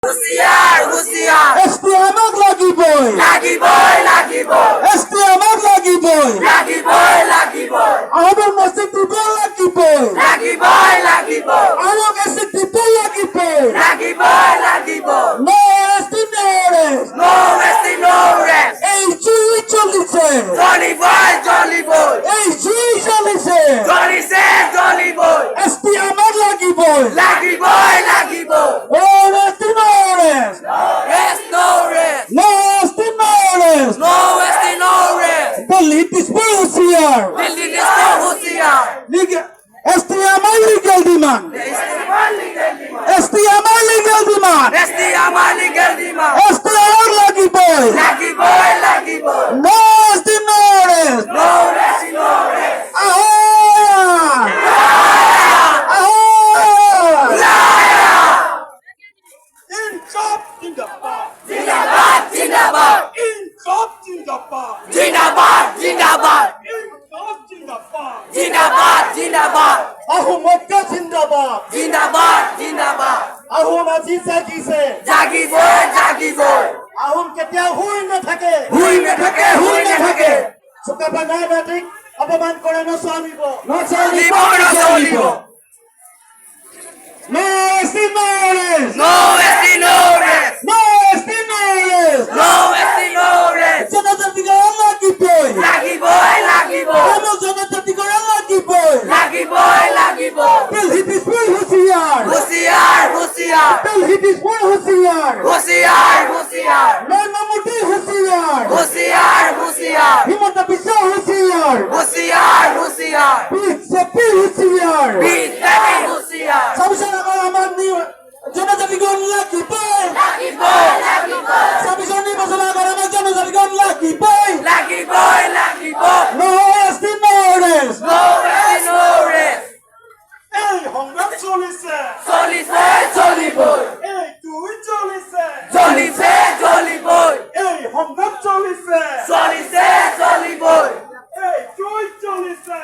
হুঁশিয়ার হুঁশিয়ার এসপি আমাক লাগিবই লাগিবই এসপি আমাক লাগিবই লাগিবই আমার মসজিদ দিব লাগিবই লাগিবই আমার এসপি দিব লাগিবই লাগিবই নো এসপি no rest এই চুই চলিছে জলিবই এই চুই চলিছে জলিবই এসপি আমাক লাগিবই লাগিবই ও SP no rest rest no rest no SP no rest no rest Delhi Dispur হুঁশিয়ার দিল্লি ডিস্কো হুঁশিয়ার এসপি আমার লিগ্যাল ডিমান্ড এসপি আমার লিগ্যাল ডিমান্ড Resti আমার লিগ্যাল ডিমান্ড এসপি আমার লাগিবই লাগিবই no SP no rest no rest ইনসাফ জিন্দাবাদ জিন্দাবাদ ইনসাফ জিন্দাবাদ জিন্দাবাদ ইনসাফ জিন্দাবাদ জিন্দাবাদ আহমদকে জিন্দাবাদ জিন্দাবাদ আহম আজি জাগিছে জাগিবই আহম কেতিয়া শুই নাথাকে হুই নাথাকে চুকাফা নাই নাটিক অপমান কৰে নচলিব নচলিব no SP no rest no rest no SP no rest no rest জনজাতি করে লাগিবই লাগিবই জনজাতি করে লাগিবই লাগিবই দিল্লি পিসপুর হুঁশিয়ার হুঁশিয়ার দিল্লি পিসপুর হুঁশিয়ার হুঁশিয়ার নয়নমুটি হুঁশিয়ার হুঁশিয়ার হিমন্ত বিশ্ব হুঁশিয়ার হুঁশিয়ার বিজেপি হুঁশিয়ার বিজেপি হুঁশিয়ার সাবিসার আমার জনজাতিগণ লাগিবই সাবিসার নির্বাচন আগার আমার জনজাতিগণ লাগিবই লাগিবই no SP no rest no rest এই সংগ্রাম চলিছে চলিবই এই তুই চলিছে জ্বলিবই এই সংগ্রাম চলিছে চলিবই এই তুই চলিছে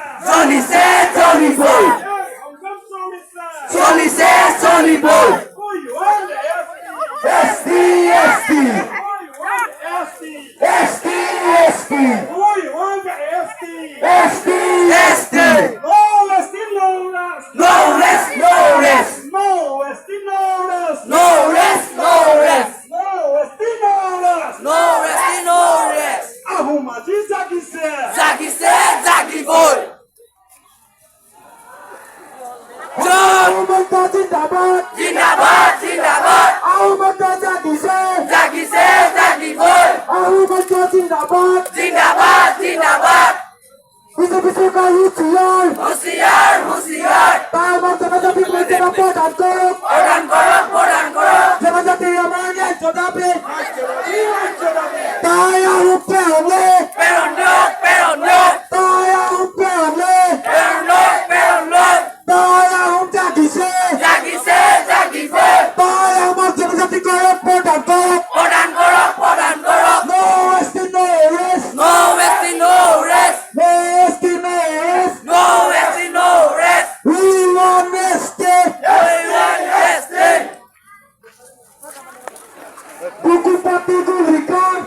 জ্বলিবই এই সংগ্রাম চলিছে চলিবই we want SP we want ST SP we want ST SP no ST no rest no rest no ST no rest no rest no ST no rest no rest আহম আজি জাগিছে জাগিবই আহমদ জিন্দাবাদ জিন্দাবাদ আহমদ জাগিছে জাগিবই আহমদ জিন্দাবাদ জিন্দাবাদ বিজেপি সরকার হুঁশিয়ার তাই আমার জনজাতি মধ্যে প্রদান করো জনজাতি আমার ন্যায্য দাবি তাই আহম পেহলে তাই আহম পেহলে তাই আহম জাগিছে তাই আমার জনজাতি করে প্রদান করো no ST no rest no rest no ST no rest no rest we want রেস্টে বুকুপাতি গুলিকার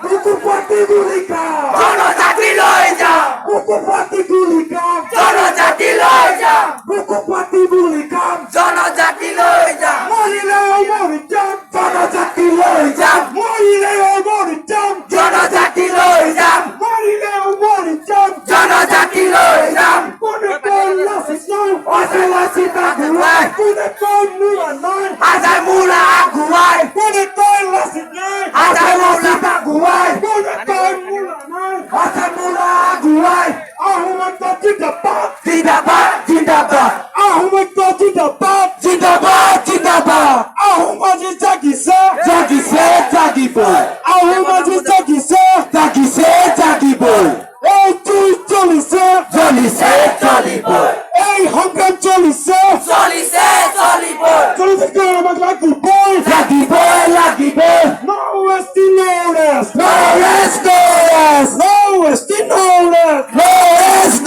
বুকুপাতি গুলিকার জনজাতি লই যা বুকুপাতি গুলিকার জনজাতি লই যা বুকুপাতি গুলিকার জনজাতি লই যা মরিলেও মরিচাম জনজাতি লই যাম মরিলেও মরিচাম জনজাতি লই যা মরিলেও মরিচাম জনজাতি লই যা কোনে কোন লাসিসাম অসলাসি তাগুয়াই কোনে কোন মুরানাই হাজার মুলা আগুয়াই কোনে কোন লাসিনাই হাজার মুলা আগুয়াই কোনে কোন মুরানাই হাজার মুলা আগুয়াই আহমদ জিন্দাবাদ জিন্দাবাদ আহমদ জিন্দাবাদ আহমদ জাগিছে জাগিবই আহমদ জাগিছে জাগিবই এই তুই চলিছে চলিবই এই সংগ্রাম চলিছে চলিবই চলিছে আমাক লাগিবই লাগিবই no ST no rest no rest no ST no rest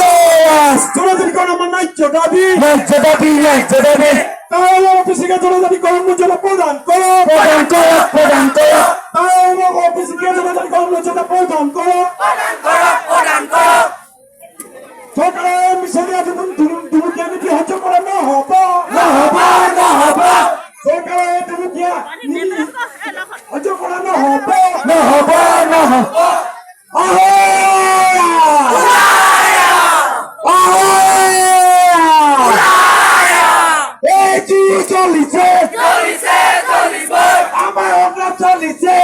জনজাতি করে আমার ন্যায্য দাবি ন্যায্য দাবি তাই আমার অফিসে জনজাতি কর্মযোজনা প্রদান করো প্রদান করো প্রদান করো অফিসে জনজাতি কর্মযোজনা প্রদান করো প্রদান করো সরকারের মিশনে দুর্নীতি হচ্ছে করে না হবা নহবা সরকারের দুর্নীতি হচ্ছে করে না হবা নহবা এই যে চলিছে চলিছে চলিব আমার অগ্রাম চলিছে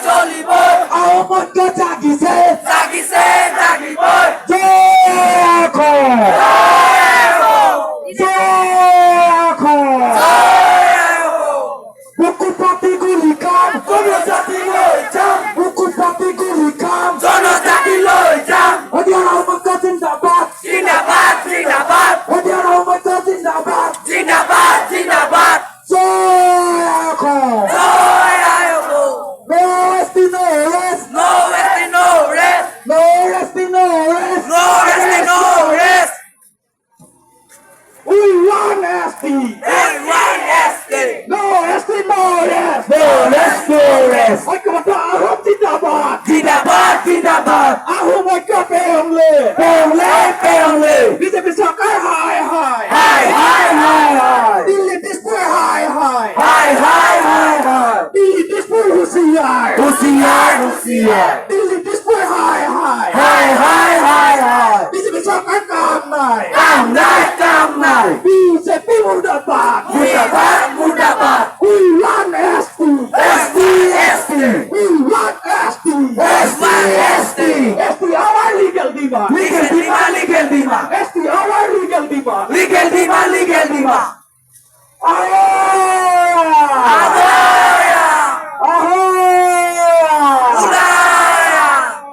চলিব আমার জাগিছে জাগিছে জাগিব বুকুর পাতি গুলি কাম জনজাতি লই যাম বুকুর পাতি গুলি কাম জনজাতি লই যাম ওদিয়ার আহমদ জিন্দাবাদ জিন্দাবাদ জিন্দাবাদ ওদিয়ার আহমদ জিন্দাবাদ জিন্দাবাদ জিন্দাবাদ জয় এখন জয় আয়ো no rest no rest no rest no rest no rest no rest no rest no rest we want ST we want ST no ST no rest no rest no rest ঐক্যবদ্ধ আহমদ জিন্দাবাদ জিন্দাবাদ জিন্দাবাদ আহমদ ঐক্য পেরংলে পেরংলে বিজেপি সরকার হায় হায় হাই হাই হাই হাই দিল্লি দিসপুর হায় হায় হাই হাই হাই হাই দিল্লি দিসপুর হুঁশিয়ার হুঁশিয়ার হুঁশিয়ার দিল্লি দিসপুর হায় হায় হাই হাই হাই হাই বিজেপি সরকার কাম নাই কাম নাই বিজেপি মুর্দাবাদ মুর্দাবাদ মুর্দাবাদ we want ST ST ST we want ST ST ST ST our legal demand legal demand ST our legal demand legal demand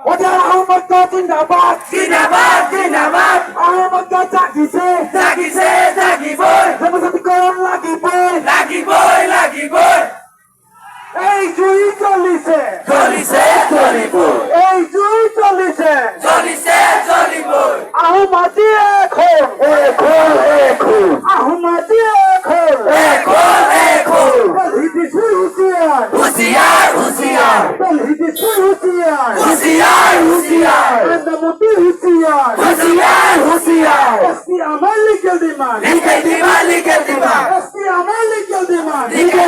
ওদের আহমদ জিন্দাবাদ জিন্দাবাদ জিন্দাবাদ আহমদ জাগিছে জাগিছে জাগিবই জনজাতি করণ লাগিবই লাগিবই এই জুই চলিছে চলিছে চলিবই এই জুই চলিছে চলিছে চলিবই আহমদি এখন আহমদি এখন দিল্লি হুঁশিয়ার হুঁশিয়ার হুঁশিয়ার দিল্লি হুঁশিয়ার হুঁশিয়ার হুঁশিয়ার আন্দামতি হুঁশিয়ার হুঁশিয়ার হুঁশিয়ার এসটি আমার legal demand legal demand ST আমার legal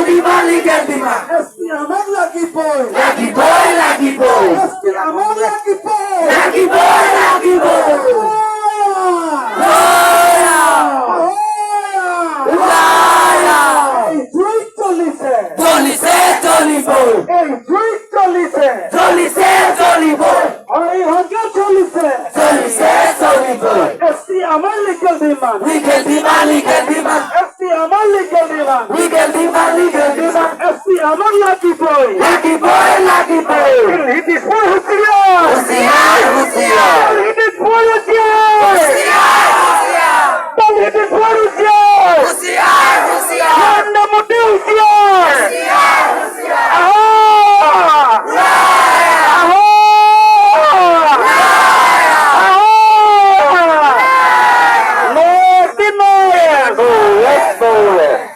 demand legal demand ST আমার লাগিবই লাগিবই এসটি আমার লাগিবই লাগিবই এই জুই চলিছে চলিছে চলিবই এই জুই চলিছে চলিছে চলিবই এই হজা চলিছে চলিছে চলিবই এসটি আমার legal demand legal demand ST আমার legal demand legal demand ST আমার লাগিবই লাগিবই দিল্লি দিসপুর হুঁশিয়ার হুঁশিয়ার হুঁশিয়ার দিল্লি দিসপুর হুঁশিয়ার হুঁশিয়ার দিল্লি দিসপুর হুঁশিয়ার হুঁশিয়ার হুঁশিয়ার আন্দামতি হুঁশিয়ার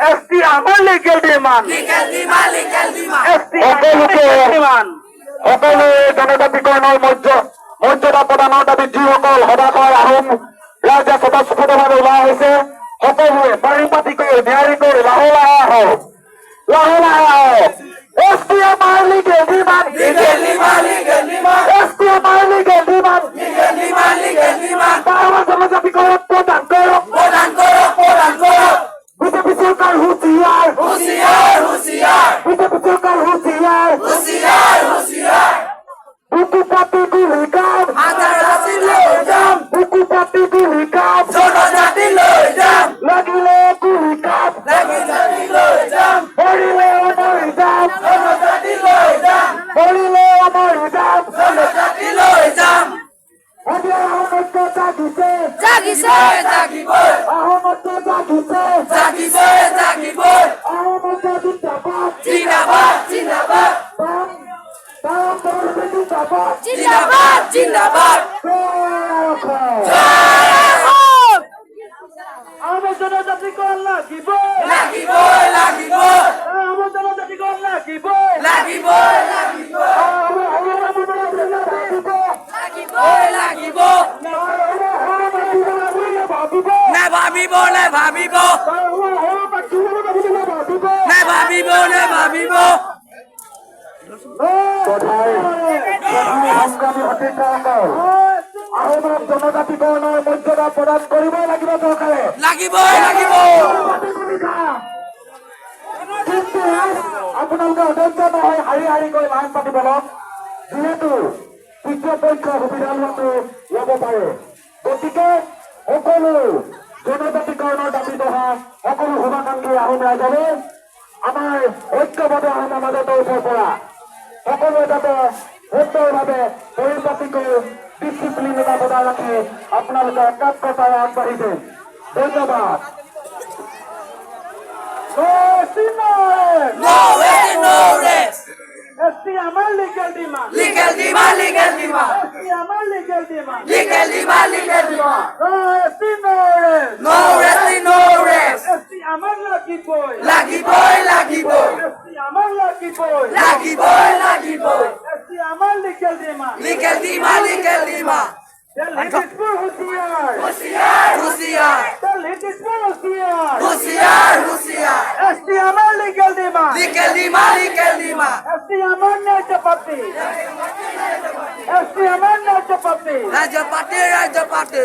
এসটি আমার legal demand legal demand ST demand সকলো জনজাতিকৰণৰ মৰ্যাদা প্ৰদানৰ দাবী যিসকল সদাশয় আহোম ৰাইজে স্বতঃস্ফূৰ্তভাৱে ওলাই আহিছে সকলোৱে পাৰিপাতিকৈ নিয়াৰিকৈ লাহে লাহে আহক এছটি আমাৰ লিগেল ডিমাণ্ড এছটি আমাৰ লিগেল ডিমাণ্ড আমাৰ জনজাতিকৰণ প্ৰদান কৰক বিজেপি চৰকাৰ হুঁশিয়াৰ বিজেপি চৰকাৰ হুঁশিয়াৰ বুকু পাতি গুলি কাম বুকু পাতি গুলি কাম লাগিলে গুলি কাম মৰিলে মৰি যাম এতিয়া আহমদ জাগিছে জাগিছে জাগিবই আহমদ জাগিছে জাগিবই আহমদ জিন্দাবাদ জিন্দাবাদ জিন্দাবাদ জিন্দাবাদ আমার জনজাতিকরণ লাগিব লাগিব নেভাবিব নেভাবিব কোথায় সংগ্ৰামী সতীৰ্থসকল আহোমৰ জনজাতিকৰণৰ মৰ্যাদা প্ৰদান কৰিবই লাগিব চৰকাৰে লাগিবই লাগিব কিন্তু আপোনালোকে অধৈৰ্য নহয় শাৰী শাৰীকৈ লাইন পাতিব লওক যিহেতু তৃতীয় পক্ষৰ সুবিধা লোৱাটো ল'ব পাৰে গতিকে সকলো জনজাতিকৰণৰ দাবী দহা সকলো শুভাকাংক্ষী আহোম ৰাইজলৈ আমাৰ ঐক্যবদ্ধ আহোমৰ মাজৰ তৰফৰ পৰা সকলোৱে যাতে সুন্দৰভাৱে পৰিপাটিকৈ ডিচিপ্লিন এটা বজাই ৰাখি আপোনালোকে একাগ্ৰতাৰে আগবাঢ়িছে ধন্যবাদ No rest, no rest. আমার legal demand Legal demand, legal demand. আমার legal demand Legal demand, legal demand. No rest No rest, no rest. আমার লাগিবই লাগিবই লাগিবই আমার লাগিবই লাগিবই লাগিবই আমার legal demand Legal demand, legal demand. হুঁশিয়ার হুঁশিয়ার হুঁশিয়ার হুঁশিয়ার হুঁশিয়ার হুঁশিয়ার আমার legal demand Legal demand, legal demand. আমার ন্যায্য পাতি আমার ন্যায্য পাতি Rajapati, Rajapati.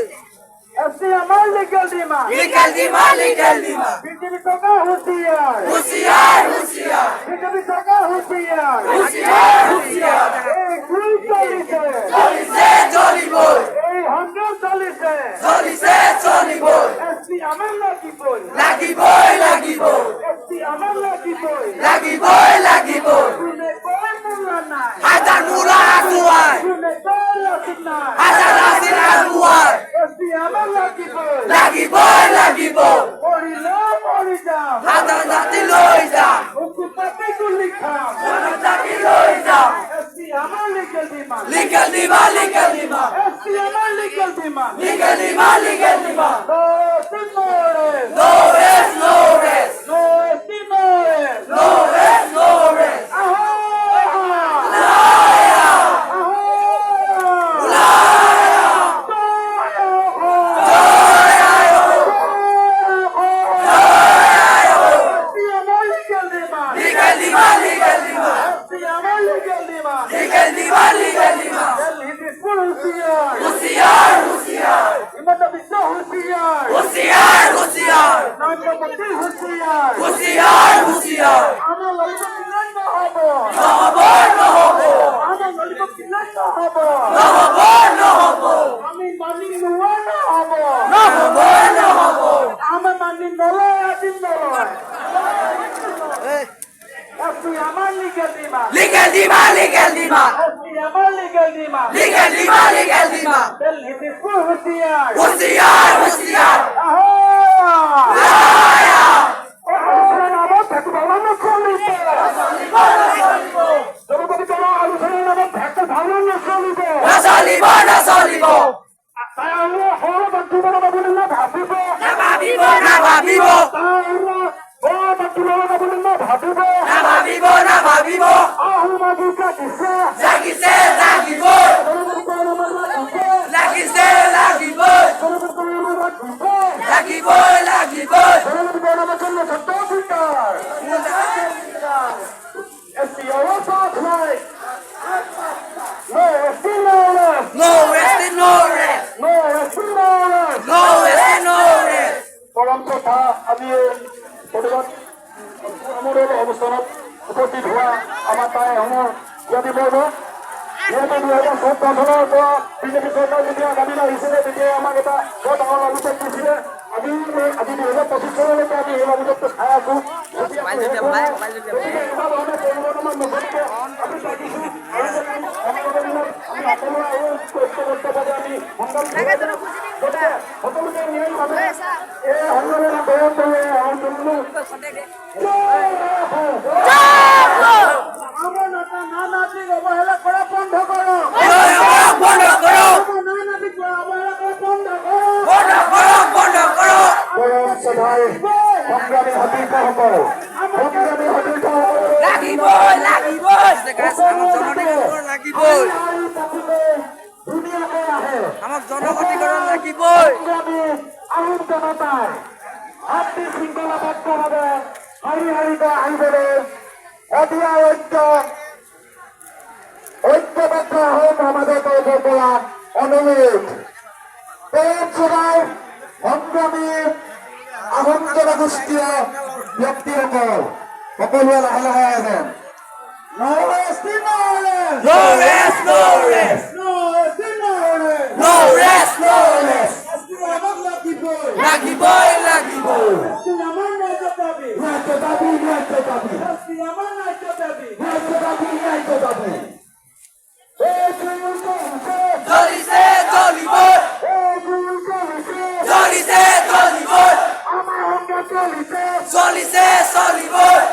আমার legal demand Legal demand, legal demand. BJP সরকার হুঁশিয়ার হুঁশিয়ার হুঁশিয়ার বিজেপি সরকার হুঁশিয়ার হুঁশিয়ার হুঁশিয়ার এই গুলি চলিছে চলিছে চলিবই এই হাঙ্গাম চলিছে চলিছে চলিবই আমার লাগিবই লাগিবই লাগিবই আমার লাগিবই লাগিবই লাগিবই শুনে কয় মূল্য নাই হাজার মুলা আগুয়াই শুনে কয় লাসিক নাই হাজার রাশির আগুয়াই আমার লাগিবই লাগিবই লাগিবই পড়িল পড়ি যাও হাজার জাতি লই যা উকুপাতে গুলি খাও জাতি লই যা আমার লিগেল ডিমান্ড লিগাল দিবা লিগাল দিবা আমার লিগেল ডিমান্ড লিগাল দিবা লিগাল দিবা No rest, no rest no rest no rest. no rest no rest legal দিবা লিগাল দিবা লিগাল দিবা লিগাল দিবা হুঁশিয়ার হুঁশিয়ার হুঁশিয়ার হুঁশিয়ার হুঁশিয়ার হুঁশিয়ার নহব নহব নহব নহব আমি মানি নোৱা নহব নহব নহব আমার মানি নলয় আজি নলয় আমার লিগেল ডিমান্ড লিগাল দিবা লিগাল দিবা আমার লিগেল ডিমান্ড লিগাল দিবা লিগাল দিবা হুঁশিয়ার হুঁশিয়ার হুঁশিয়ার নচলিব নচলিব নাভাবিব নাভাবিব নাভাবিব নাভাবিব জাগিছে জাগিবই লাগিছে লাগিবই লাগিবই লাগিবই no rest no rest no rest no rest পৰম কথা আমি এই প্ৰতিবাদ আমোদৰ অনুষ্ঠানত উপস্থিত হোৱা আমাৰ তাই সমূহ জ্যোতি বৰ্গ যিহেতু 2014 চনৰ পৰা বিজেপি চৰকাৰ যেতিয়া দাবী আহিছিলে তেতিয়া আমাক এটা বৰ ডাঙৰ অভিযোগ দিছিলে আজি 2025 চনলৈকে আমি এই অভিযোগটো খাই আছো গতিকে এনেকুৱা ধৰণে পৰিৱৰ্তন নঘটিকে আমি লাগিছো আৰু সমাগত দিনত আমি সকলোৱে আৰু ঐক্যবদ্ধভাৱে আমি সংগ্ৰাম কৰি আছো গতিকে সকলোকে ন্যায়ভাৱে এই সংগ্ৰামে প্ৰয়োগ কৰি আন্দোলন আমার না নাতিক অবহেলা করা বন্ধ করো বন্ধ করো না নাতিক অবহেলা করা বন্ধ করো বন্ধ করো বন্ধ করো পৰম সভাই সংগ্ৰামী সতীৰ্থসকল সংগ্ৰামী সতীৰ্থসকল লাগিবই লাগিবই লাগিবই ধুনীয়াকৈ আহে আমাক জনগতিকৰণ লাগিবই আহোম জনতাই শান্তি শৃংখলাবদ্ধভাৱে শাৰী শাৰীকৈ আন্দোলন অধিয়া ঐক্যবদ্ধ হন আমাদের বলার অনুরোধ। এই সভায় সংগ্রামী আহোম জনগোষ্ঠীয় ব্যক্তিসকল সকলোৱে লাহে লাহে আহে। No rest, no rest. No rest, no rest. লাগিবই, লাগিবই. জ্বলিছে, জ্বলিবই. জ্বলিছে, জ্বলিবই. জ্বলিছে, জ্বলিবই.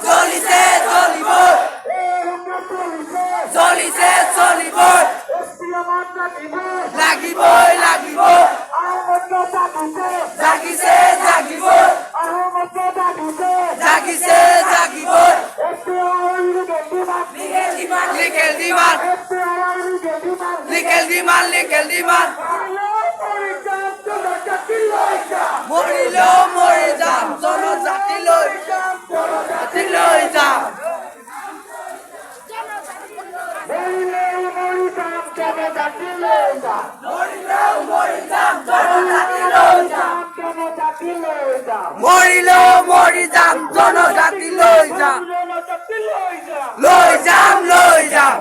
জ্বলিছে, জ্বলিবই. জ্বলিছে, জ্বলিবই. লাগিবই, লাগিবই. জাগিছে, জাগিবই. জাগিছে, জাগিবই. লিকেল দিমান, লিকেল দিমান, লিকেল দিমান. মৰিলেও মৰি যাম, জনজাতিলৈ, জাতিলৈ যাম. মৰিলেও মৰি যাম, জনজাতিলৈ যাম. মৰিলেও মৰি যাম, জনজাতিলৈ যাম. লৈ যাম, লৈ যাম.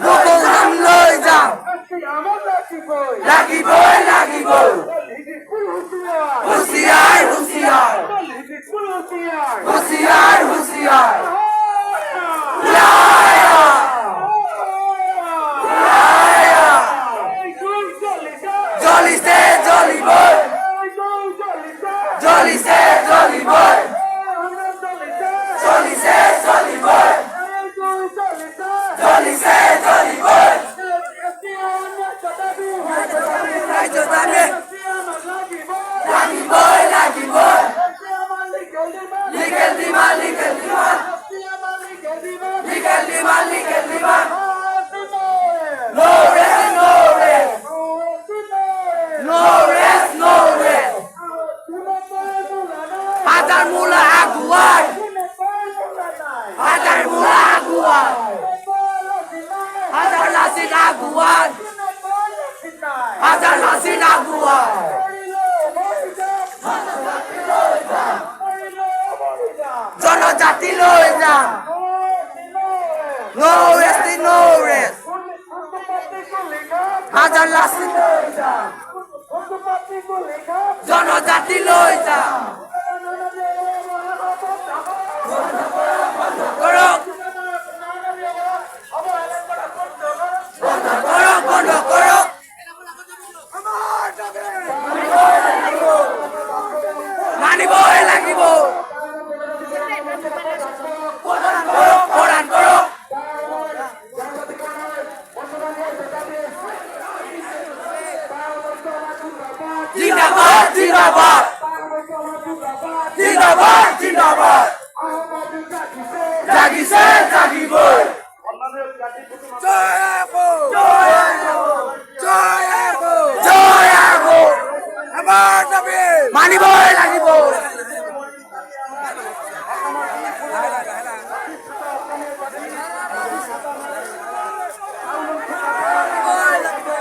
লোকগান লৈ যাম. লাগিবই, লাগিবই. হুঁচিয়াৰ, হুঁচিয়াৰ. হুঁচিয়াৰ, হুঁচিয়াৰ. জ্বলিছে, জ্বলিবই. জ্বলিছে, জ্বলিবই. জ্বলিছে, জ্বলিবই. জ্বলিছে, জ্বলিবই. ৰাজ্য দাবী লাগিবই, লাগিবই. Legal demand, legal demand. Legal demand, legal demand. No rest, no rest. No rest, no rest. হাজার মূলা আগুয়ার. হাজার মূলা আগুয়ার. হাজার লাসিন আগুয়ার. হাজার লাসিন আগুয়ার. জনজাতি লৈ যাম. No rest, no rest. হাজার লাসিন জনজাতি লৈ যাম. করক, করক, বন্ধ করক. মানিবই লাগিব. প্রদান করক, প্রদান করক. জিন্দাবাদ, জিন্দাবাদ. জিন্দাবাদ, জিন্দাবাদ. জাগিছে, জাগিবই. জয় আগো, জয় আগো, জয় আগো, জয় আগো. আমার দাবি মানিবই লাগিব. আমার দাবি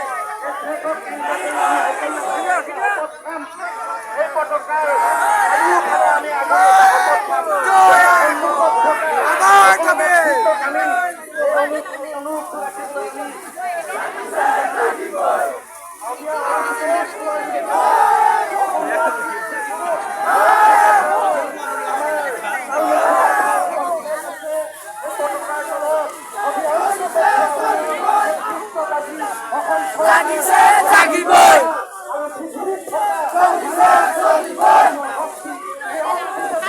জাগিছে, জাগিবই. জাগিছে, জাগিবই. জাগিছে, জাগিবই.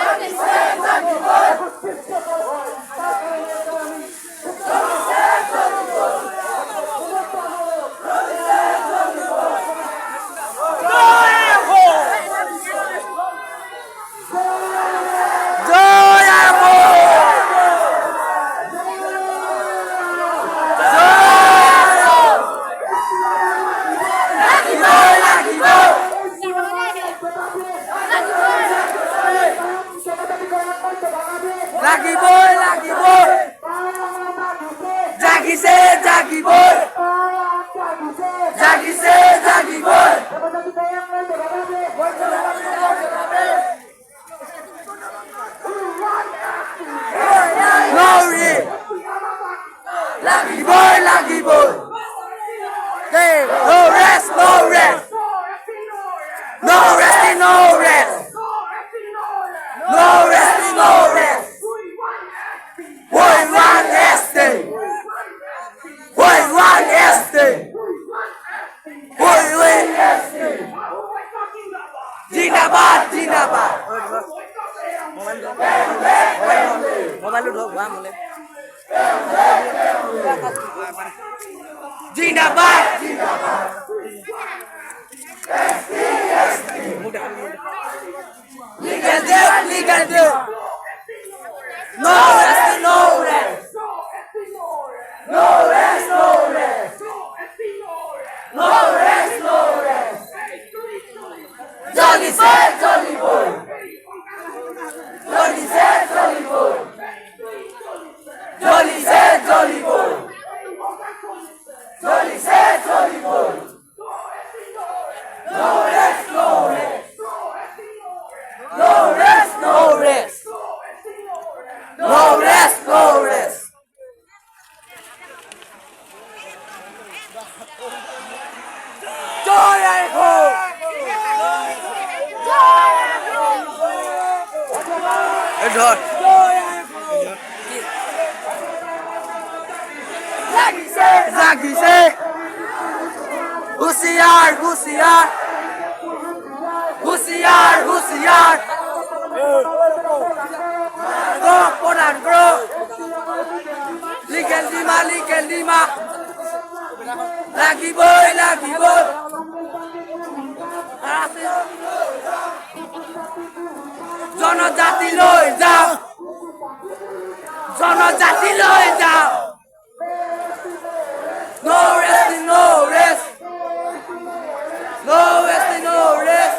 জাগিছে, জাগিবই. লাগিবই লাগিবই জাগিছে জাগিবই জাগিছে জাগিবই Glory লাগিবই লাগিবই Hey, no rest no rest no resting no rest no resting no rest Boy one este Boy one este Boy one este Jinabad Jinabad mobile ধোক বা মোলে Jinabad Legal deal No rest no rest No rest no rest No rest no rest Jolly said jolly boy Jolly said jolly boy Jolly said jolly boy Jolly said jolly boy No rest no rest No rest no rest No rest no rest Joy and hope ধর জাগিছে হুশিয়ার হুশিয়ার হুশিয়ার হুশিয়ার গো প্রধান grow legal দিমা লাগিবই লাগিবই জনজাতি লৈ যাও জনজাতি লৈ যাও No resting, no rest. No resting, no rest.